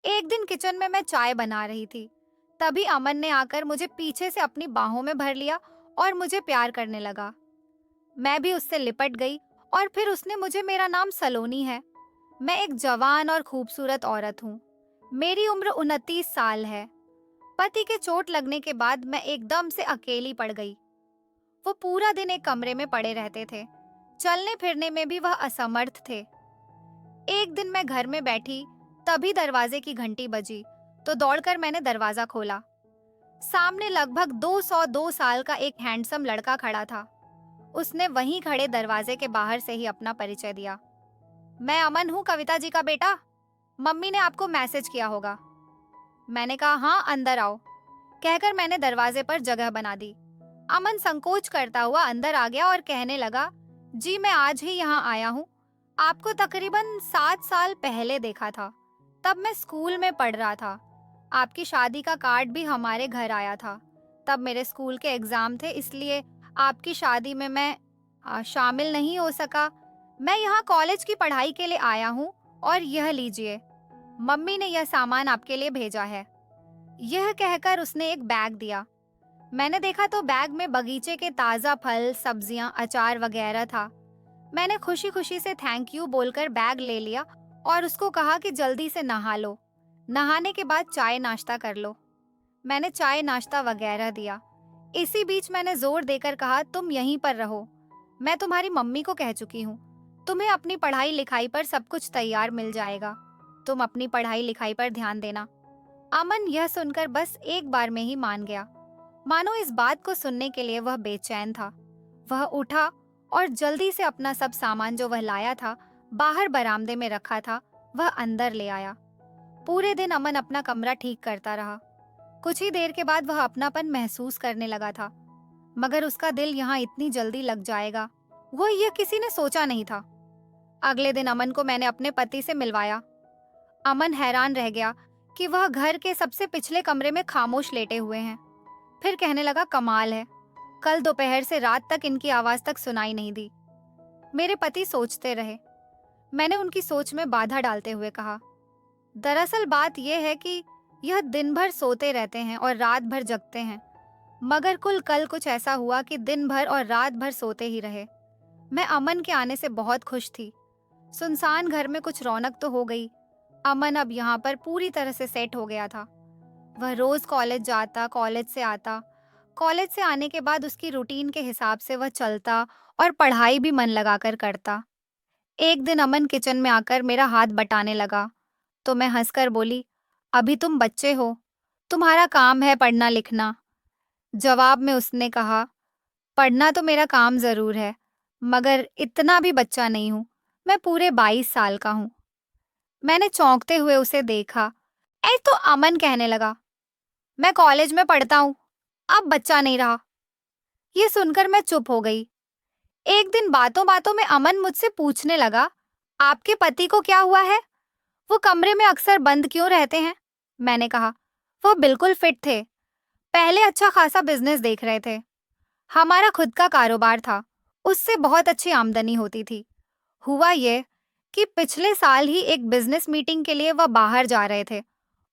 एक दिन किचन में मैं चाय बना रही थी, तभी अमन ने आकर मुझे पीछे से अपनी बाहों में भर लिया और मुझे प्यार करने लगा। मैं भी उससे लिपट गई और फिर उसने मुझे मेरा नाम सलोनी है। मैं एक जवान और खूबसूरत औरत हूँ। मेरी उम्र 29 साल है। पति के चोट लगने के बाद मैं एकदम से अकेली पड़ गई। वो पूरा दिन एक कमरे में पड़े रहते थे। चलने फिरने में भी वह असमर्थ थे। एक दिन मैं घर में बैठी, तभी दरवाजे की घंटी बजी, तो दौड़कर मैंने दरवाजा खोला। सामने लगभग 202 साल का एक हैंडसम लड़का खड़ा था। उसने वहीं खड़े दरवाजे के बाहर से ही अपना परिचय दिया। मैं अमन हूँ, कविता जी का बेटा। मम्मी ने आपको मैसेज किया होगा। मैंने कहा हाँ, अंदर आओ। कहकर मैंने दरवाजे पर जगह बना दी। अमन संकोच करता हुआ अंदर आ गया और कहने लगा, जी मैं आज ही यहाँ आया हूँ। आपको तकरीबन 7 साल पहले देखा था। तब मैं स्कूल में पढ़ रहा था। आपकी शादी का कार्ड भी हमारे घर आया था। तब मेरे स्कूल के एग्जाम थे, इसलिए आपकी शादी में मैं शामिल नहीं हो सका। मैं यहाँ कॉलेज की पढ़ाई के लिए आया हूँ और यह लीजिए, मम्मी ने यह सामान आपके लिए भेजा है। यह कहकर उसने एक बैग दिया। मैंने देखा तो बैग में बगीचे के ताज़ा फल, सब्जियां, अचार वगैरह था। मैंने खुशी खुशी से थैंक यू बोलकर बैग ले लिया और उसको कहा कि जल्दी से नहा लो। नहाने के बाद चाय नाश्ता कर लो। मैंने चाय नाश्ता वगैरह दिया। इसी बीच मैंने जोर देकर कहा, तुम यहीं पर रहो। मैं तुम्हारी मम्मी को कह चुकी हूँ। तुम्हें अपनी पढ़ाई लिखाई पर सब कुछ तैयार मिल जाएगा। तुम अपनी पढ़ाई लिखाई पर ध्यान देना। अमन यह सुनकर बस एक बार में ही मान गया। मानो इस बात को सुनने के लिए वह बेचैन था। वह उठा और जल्दी से अपना सब सामान जो वह लाया था, बाहर बरामदे में रखा था, वह अंदर ले आया। पूरे दिन अमन अपना कमरा ठीक करता रहा। कुछ ही देर के बाद वह अपनापन महसूस करने लगा था, मगर उसका दिल यहाँ इतनी जल्दी लग जाएगा, वो यह किसी ने सोचा नहीं था। अगले दिन अमन को मैंने अपने पति से मिलवाया। अमन हैरान रह गया कि वह घर के सबसे पिछले कमरे में खामोश लेटे हुए हैं। फिर कहने लगा, कमाल है, कल दोपहर से रात तक इनकी आवाज तक सुनाई नहीं दी। मेरे पति सोचते रहे। मैंने उनकी सोच में बाधा डालते हुए कहा, दरअसल बात यह है कि यह दिन भर सोते रहते हैं और रात भर जगते हैं, मगर कल कुछ ऐसा हुआ कि दिन भर और रात भर सोते ही रहे। मैं अमन के आने से बहुत खुश थी। सुनसान घर में कुछ रौनक तो हो गई। अमन अब यहाँ पर पूरी तरह से सेट हो गया था। वह रोज कॉलेज जाता, कॉलेज से आता। कॉलेज से आने के बाद उसकी रूटीन के हिसाब से वह चलता और पढ़ाई भी मन लगाकर करता। एक दिन अमन किचन में आकर मेरा हाथ बटाने लगा, तो मैं हंसकर बोली, अभी तुम बच्चे हो, तुम्हारा काम है पढ़ना लिखना। जवाब में उसने कहा, पढ़ना तो मेरा काम जरूर है, मगर इतना भी बच्चा नहीं हूँ। मैं पूरे 22 साल का हूँ। मैंने चौंकते हुए उसे देखा। ऐ तो अमन कहने लगा, मैं कॉलेज में पढ़ता हूँ, अब बच्चा नहीं रहा। ये सुनकर मैं चुप हो गई। एक दिन बातों बातों में अमन मुझसे पूछने लगा, आपके पति को क्या हुआ है? वो कमरे में अक्सर बंद क्यों रहते हैं? मैंने कहा, वो बिल्कुल फिट थे। पहले अच्छा खासा बिजनेस देख रहे थे। हमारा खुद का कारोबार था, उससे बहुत अच्छी आमदनी होती थी। हुआ ये कि पिछले साल ही एक बिजनेस मीटिंग के लिए वह बाहर जा रहे थे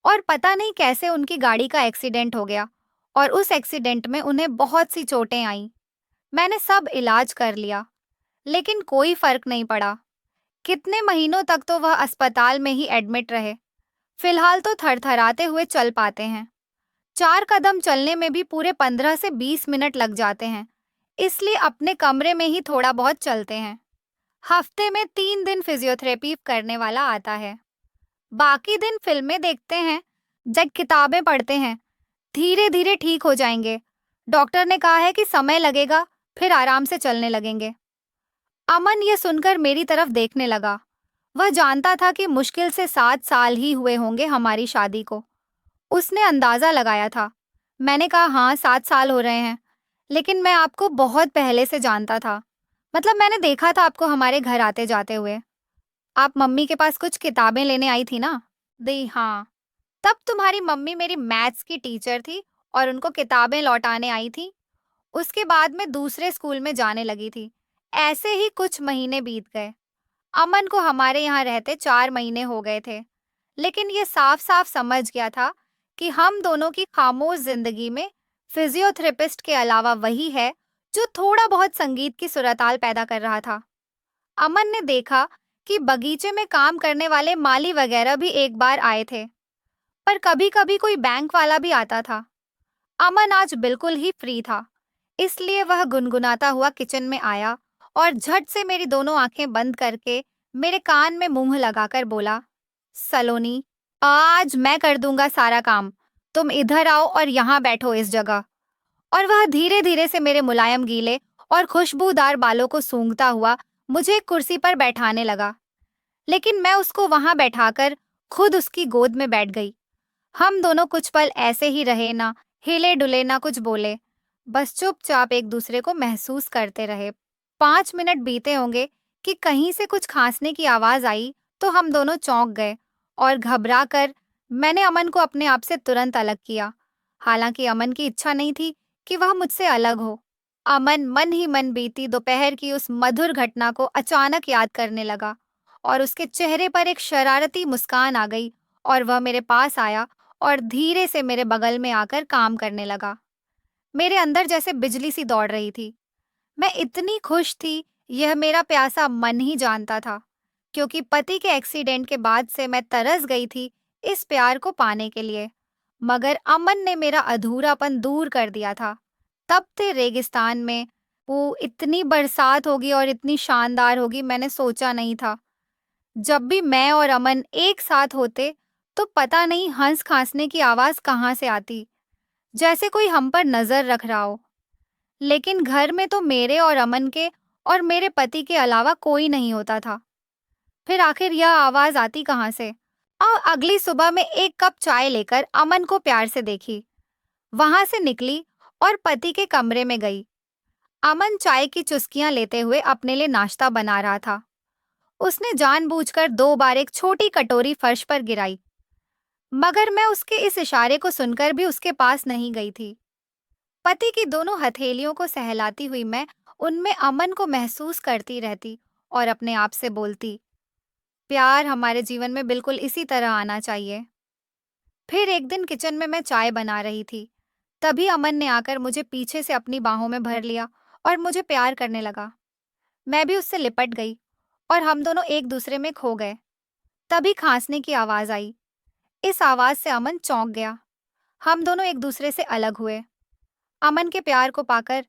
और पता नहीं कैसे उनकी गाड़ी का एक्सीडेंट हो गया और उस एक्सीडेंट में उन्हें बहुत सी चोटें आईं। मैंने सब इलाज कर लिया, लेकिन कोई फर्क नहीं पड़ा। कितने महीनों तक तो वह अस्पताल में ही एडमिट रहे। फिलहाल तो थरथराते हुए चल पाते हैं। 4 कदम चलने में भी पूरे 15 से 20 मिनट लग जाते हैं, इसलिए अपने कमरे में ही थोड़ा बहुत चलते हैं। हफ्ते में 3 दिन फिजियोथेरेपी करने वाला आता है। बाकी दिन फिल्में देखते हैं, जब किताबें पढ़ते हैं। धीरे धीरे ठीक हो जाएंगे। डॉक्टर ने कहा है कि समय लगेगा, फिर आराम से चलने लगेंगे। अमन ये सुनकर मेरी तरफ देखने लगा। वह जानता था कि मुश्किल से 7 साल ही हुए होंगे हमारी शादी को। उसने अंदाजा लगाया था। मैंने कहा, हाँ 7 साल हो रहे हैं, लेकिन मैं आपको बहुत पहले से जानता था। मतलब मैंने देखा था आपको हमारे घर आते जाते हुए। आप मम्मी के पास कुछ किताबें लेने आई थी ना? दी हाँ। तब तुम्हारी मम्मी मेरी मैथ्स की टीचर थी और उनको किताबें लौटाने आई थी। उसके बाद मैं दूसरे स्कूल में जाने लगी थी। ऐसे ही कुछ महीने बीत गए। अमन को हमारे यहाँ रहते 4 महीने हो गए थे, लेकिन ये साफ साफ समझ गया था कि हम दोनों की खामोश जिंदगी में फिजियोथेरेपिस्ट के अलावा वही है जो थोड़ा बहुत संगीत की सुरताल पैदा कर रहा था। अमन ने देखा कि बगीचे में काम करने वाले माली वगैरह भी एक बार आए थे, पर कभी कभी कोई बैंक वाला भी आता था। अमन आज बिल्कुल ही फ्री था, इसलिए वह गुनगुनाता हुआ किचन में आया और झट से मेरी दोनों आंखें बंद करके मेरे कान में मुंह लगाकर बोला, सलोनी, आज मैं कर दूंगा सारा काम। तुम इधर आओ और यहाँ बैठो इस जगह। और वह धीरे धीरे से मेरे मुलायम गीले और खुशबूदार बालों को सूंघता हुआ मुझे एक कुर्सी पर बैठाने लगा। लेकिन मैं उसको वहां बैठाकर खुद उसकी गोद में बैठ गई। हम दोनों कुछ पल ऐसे ही रहे, ना हिले डुले ना कुछ बोले, बस चुपचाप एक दूसरे को महसूस करते रहे। 5 मिनट बीते होंगे कि कहीं से कुछ खांसने की आवाज आई, तो हम दोनों चौंक गए और घबरा कर मैंने अमन को अपने आप से तुरंत अलग किया। हालांकि अमन की इच्छा नहीं थी कि वह मुझसे अलग हो। अमन मन ही मन बीती दोपहर की उस मधुर घटना को अचानक याद करने लगा और उसके चेहरे पर एक शरारती मुस्कान आ गई और वह मेरे पास आया और धीरे से मेरे बगल में आकर काम करने लगा। मेरे अंदर जैसे बिजली सी दौड़ रही थी। मैं इतनी खुश थी, यह मेरा प्यासा मन ही जानता था, क्योंकि पति के एक्सीडेंट के बाद से मैं तरस गई थी इस प्यार को पाने के लिए। मगर अमन ने मेरा अधूरापन दूर कर दिया था। तपते रेगिस्तान में वो इतनी बरसात होगी और इतनी शानदार होगी, मैंने सोचा नहीं था। जब भी मैं और अमन एक साथ होते, तो पता नहीं हंस खांसने की आवाज कहाँ से आती, जैसे कोई हम पर नजर रख रहा हो। लेकिन घर में तो मेरे और अमन के और मेरे पति के अलावा कोई नहीं होता था। फिर आखिर यह आवाज आती कहाँ से? अगली सुबह में एक कप चाय लेकर अमन को प्यार से देखी, वहां से निकली और पति के कमरे में गई। अमन चाय की चुस्कियां लेते हुए अपने लिए नाश्ता बना रहा था। उसने जानबूझकर 2 बार एक छोटी कटोरी फर्श पर गिराई, मगर मैं उसके इस इशारे को सुनकर भी उसके पास नहीं गई थी। पति की दोनों हथेलियों को सहलाती हुई मैं उनमें अमन को महसूस करती रहती और अपने आप से बोलती, प्यार हमारे जीवन में बिल्कुल इसी तरह आना चाहिए। फिर एक दिन किचन में मैं चाय बना रही थी, तभी अमन ने आकर मुझे पीछे से अपनी बाहों में भर लिया और मुझे प्यार करने लगा। मैं भी उससे लिपट गई और हम दोनों एक दूसरे में खो गए। तभी खांसने की आवाज आई। इस आवाज से अमन चौंक गया। हम दोनों एक दूसरे से अलग हुए। अमन के प्यार को पाकर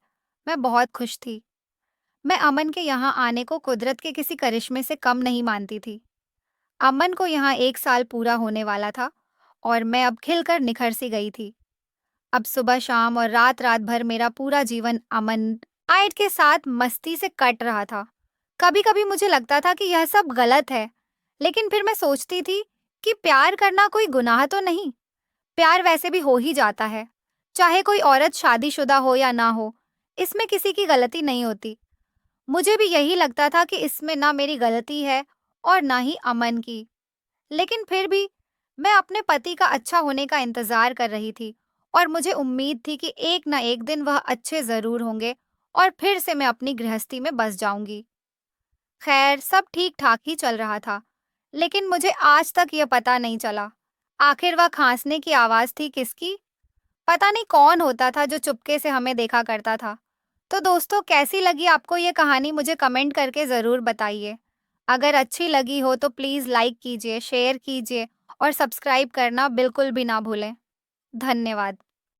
मैं बहुत खुश थी। मैं अमन के यहाँ आने को कुदरत के किसी करिश्मे से कम नहीं मानती थी। अमन को यहाँ 1 साल पूरा होने वाला था और मैं अब खिलकर निखर सी गई थी। अब सुबह शाम और रात रात भर मेरा पूरा जीवन अमन आयट के साथ मस्ती से कट रहा था। कभी कभी मुझे लगता था कि यह सब गलत है, लेकिन फिर मैं सोचती थी कि प्यार करना कोई गुनाह तो नहीं। प्यार वैसे भी हो ही जाता है, चाहे कोई औरत शादीशुदा हो या ना हो, इसमें किसी की गलती नहीं होती। मुझे भी यही लगता था कि इसमें ना मेरी गलती है और ना ही अमन की। लेकिन फिर भी मैं अपने पति का अच्छा होने का इंतजार कर रही थी और मुझे उम्मीद थी कि एक ना एक दिन वह अच्छे जरूर होंगे और फिर से मैं अपनी गृहस्थी में बस जाऊंगी। खैर, सब ठीक ठाक ही चल रहा था, लेकिन मुझे आज तक यह पता नहीं चला आखिर वह खांसने की आवाज थी किसकी। पता नहीं कौन होता था जो चुपके से हमें देखा करता था। तो दोस्तों, कैसी लगी आपको ये कहानी, मुझे कमेंट करके ज़रूर बताइए। अगर अच्छी लगी हो तो प्लीज़ लाइक कीजिए, शेयर कीजिए और सब्सक्राइब करना बिल्कुल भी ना भूलें। धन्यवाद।